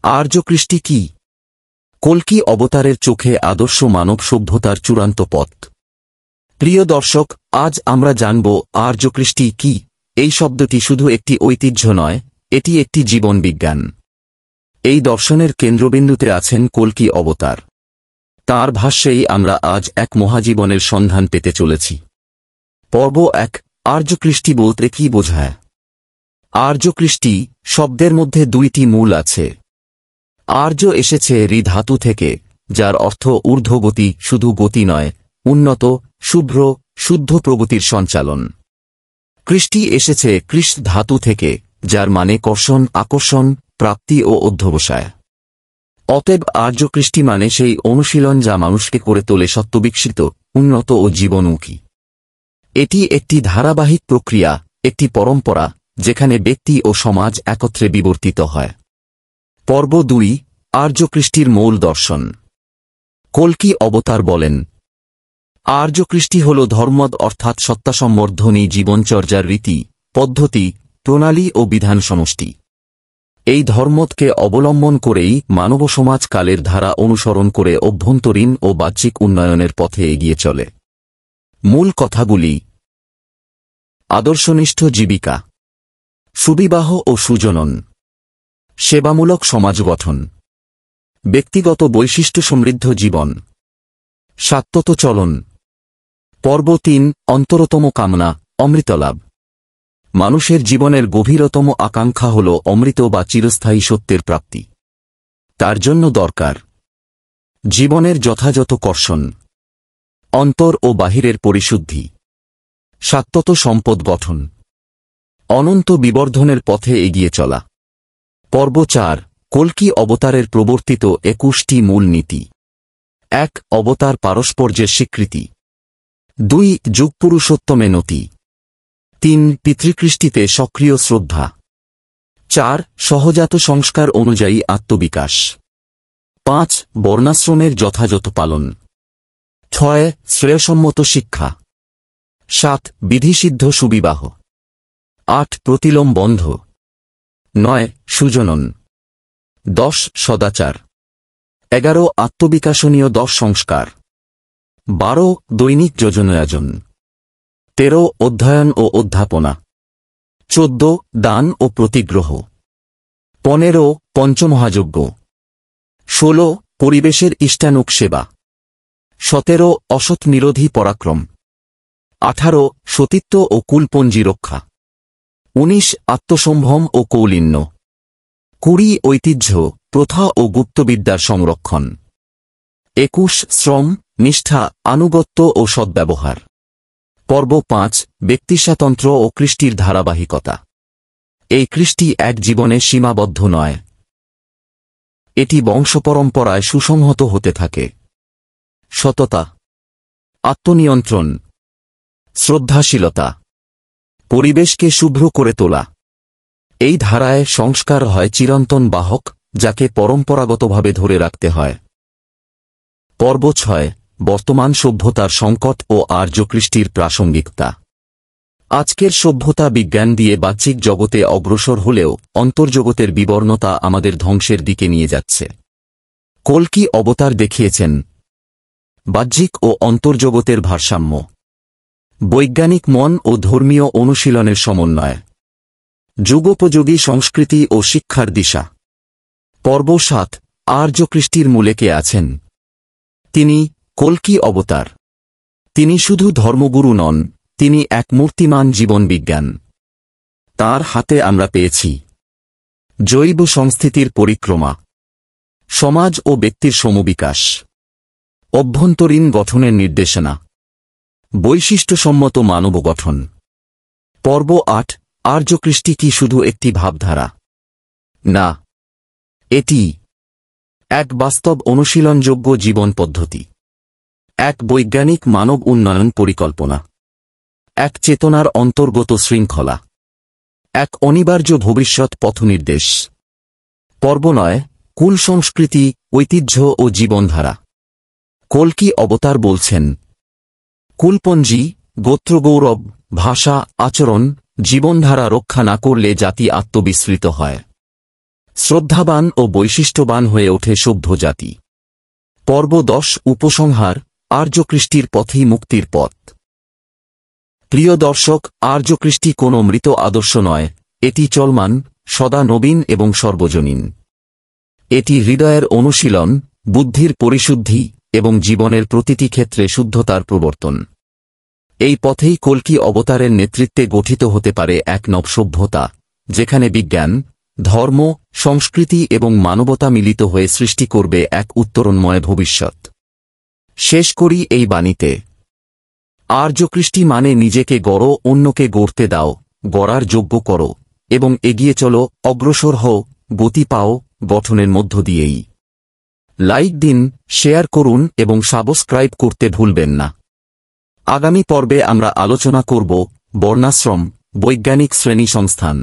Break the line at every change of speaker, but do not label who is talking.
আর্যকৃষ্টি কি? কল্কি অবতারের চোখে আদর্শ মানব সভ্যতার চূড়ান্ত পথ। প্রিয় দর্শক, আজ আমরা জানব আর্যকৃষ্টি কি। এই শব্দটি শুধু একটি ঐতিহ্য নয়, এটি একটি জীবন বিজ্ঞান। এই দর্শনের কেন্দ্রবিন্দুতে আছেন কল্কি অবতার। তাঁর ভাষ্যেই আমরা আজ এক মহাজীবনের সন্ধান পেতে চলেছি। পর্ব ১। আর্যকৃষ্টি বলতে কি বোঝায়? আর্যকৃষ্টি শব্দের মধ্যে দুইটি মূল আছে। আর্য এসেছে ঋ ধাতু থেকে, যার অর্থ ঊর্ধ্বগতি, শুধু গতি নয়, উন্নত, শুভ্র, শুদ্ধ প্রগতির সঞ্চালন। কৃষ্টি এসেছে কৃষ ধাতু থেকে, যার মানে কর্ষণ, আকর্ষণ, প্রাপ্তি ও অধ্যবসায়। অতএব আর্যকৃষ্টি মানে সেই অনুশীলন যা মানুষকে করে তোলে সত্ত্ববিকশিত, উন্নত ও জীবনমুখী। এটি একটি ধারাবাহিক প্রক্রিয়া, একটি পরম্পরা, যেখানে ব্যক্তি ও সমাজ একত্রে বিবর্তিত হয়। পর্ব ২। আর্যকৃষ্টির মূল দর্শন। কল্কি অবতার বলেন, আর্যকৃষ্টি হল ধর্মদ অর্থাৎ সত্তাসম্বর্ধনী জীবনচর্যার রীতি, পদ্ধতি, প্রণালী ও বিধান সমষ্টি। এই ধর্মদকে অবলম্বন করেই মানব সমাজ কালের ধারা অনুসরণ করে অভ্যন্তরীণ ও বাহ্যিক উন্নয়নের পথে এগিয়ে চলে। মূল কথাগুলি: আদর্শনিষ্ঠ জীবিকা, সুবিবাহ ও সুজনন, সেবামূলক সমাজ গঠন, ব্যক্তিগত বৈশিষ্ট্য সমৃদ্ধ জীবন, সাত্ত্বত চলন। পর্ব ৩। অন্তরতম কামনা, অমৃতলাভ। মানুষের জীবনের গভীরতম আকাঙ্ক্ষা হল অমৃত বা চিরস্থায়ী সত্যের প্রাপ্তি। তার জন্য দরকার জীবনের যথাযথ কর্ষণ, অন্তর ও বাহিরের পরিশুদ্ধি, সাত্ত্বত সম্পদ গঠন, অনন্ত বিবর্ধনের পথে এগিয়ে চলা। পর্ব ৪। কল্কি অবতারের প্রবর্তিত ২১টি মূল নীতি। ১. অবতার পারস্পর্যের স্বীকৃতি। ২. যুগপুরুষোত্তমে নতি। ৩. পিতৃকৃষ্টিতে সক্রিয় শ্রদ্ধা। ৪. সহজাত সংস্কার অনুযায়ী আত্মবিকাশ। ৫. বর্ণাশ্রমের যথাযথ পালন। ৬. শ্রেয়সম্মত শিক্ষা। ৭. বিধিসিদ্ধ সুবিবাহ। ৮. প্রতিলোম বন্ধ। ৯. সুজনন। ১০. সদাচার। ১১. আত্মবিকাশনীয় ১০ সংস্কার। ১২. দৈনিক যোজনায়োজন। ১৩. অধ্যয়ন ও অধ্যাপনা। ১৪. দান ও প্রতিগ্রহ। ১৫. পঞ্চমহাযজ্ঞ। ১৬. পরিবেশের ইষ্টানুগ সেবা। ১৭. অসৎ নিরোধী পরাক্রম। ১৮. সতীত্ব ও কুলপঞ্জি রক্ষা। ১৯. আত্মসম্ভ্রম ও কৌলীন্য। ২০. ঐতিহ্য, প্রথা ও গুপ্তবিদ্যার সংরক্ষণ। ২১. শ্রম, নিষ্ঠা, আনুগত্য ও সদ্ব্যবহার। পর্ব ৫। ব্যক্তিস্বাতন্ত্র্য ও কৃষ্টির ধারাবাহিকতা। এই কৃষ্টি এক জীবনে সীমাবদ্ধ নয়, এটি বংশপরম্পরায় সুসংহত হতে থাকে। সততা, আত্মনিয়ন্ত্রণ, শ্রদ্ধাশীলতা, পরিবেশকে শুভ্র করে তোলা। এই ধারায় সংস্কার হয় চিরন্তন বাহক, যাকে পরম্পরাগতভাবে ধরে রাখতে হয়। পর্ব ৬। বর্তমান সভ্যতার সংকট ও আর্যকৃষ্টির প্রাসঙ্গিকতা। আজকের সভ্যতা বিজ্ঞান দিয়ে বাহ্যিক জগতে অগ্রসর হলেও অন্তর্জগতের বিবর্ণতা আমাদের ধ্বংসের দিকে নিয়ে যাচ্ছে। কল্কি অবতার দেখিয়েছেন বাহ্যিক ও অন্তর্জগতের ভারসাম্য, বৈজ্ঞানিক মন ও ধর্মীয় অনুশীলনের সমন্বয়, যুগোপযোগী সংস্কৃতি ও শিক্ষার দিশা। পর্ব ৭। আর্যকৃষ্টির মূলে কে আছেন? তিনি কল্কি অবতার। তিনি শুধু ধর্মগুরু নন, তিনি এক মূর্তিমান জীবন বিজ্ঞান। তাঁর হাতে আমরা পেয়েছি জৈব সংস্থিতির পরিক্রমা, সমাজ ও ব্যক্তির সমবিকাশ, অভ্যন্তরীণ গঠনের নির্দেশনা, বৈশিষ্ট্যসম্মত মানব গঠন। পর্ব ৮। আর্যকৃষ্টি কি শুধু একটি ভাবধারা? না, এটি এক বাস্তব অনুশীলনযোগ্য জীবন পদ্ধতি, এক বৈজ্ঞানিক মানব উন্নয়ন পরিকল্পনা, এক চেতনার অন্তর্গত শৃঙ্খলা, এক অনিবার্য ভবিষ্যৎ পথনির্দেশ। পর্ব ৯। কুল সংস্কৃতি, ঐতিহ্য ও জীবনধারা। কল্কি অবতার বলছেন, কুলপঞ্জি, গোত্রগৌরব, ভাষা, আচরণ, জীবনধারা রক্ষা না করলে জাতি আত্মবিস্মৃত হয়। শ্রদ্ধাবান ও বৈশিষ্ট্যবান হয়ে ওঠে সভ্য জাতি। পর্ব 10 উপসংহার, আর্যকৃষ্টির পথেই মুক্তির পথ। প্রিয় দর্শক, আর্যকৃষ্টি কোনো মৃত আদর্শ নয়, এটি চলমান, সদা নবীন এবং সর্বজনীন। এটি হৃদয়ের অনুশীলন, বুদ্ধির পরিশুদ্ধি এবং জীবনের প্রতিটি ক্ষেত্রে শুদ্ধতার প্রবর্তন। এই পথেই কল্কি অবতারের নেতৃত্বে গঠিত হতে পারে এক নব সভ্যতা, যেখানে বিজ্ঞান, ধর্ম, সংস্কৃতি এবং মানবতা মিলিত হয়ে সৃষ্টি করবে এক উত্তরণময় ভবিষ্যৎ। শেষ করি এই বাণীতে, আর্যকৃষ্টি মানে নিজেকে গড়ো, অন্যকে গড়তে দাও, গড়ার যোগ্য করো এবং এগিয়ে চলো, অগ্রসর হও, গতি পাও গঠনের মধ্য দিয়েই। লাইক দিন, শেয়ার করুন এবং সাবস্ক্রাইব করতে ভুলবেন না। আগামী পর্বে আমরা আলোচনা করব বর্ণাশ্রম, বৈজ্ঞানিক শ্রেণী সংস্থান।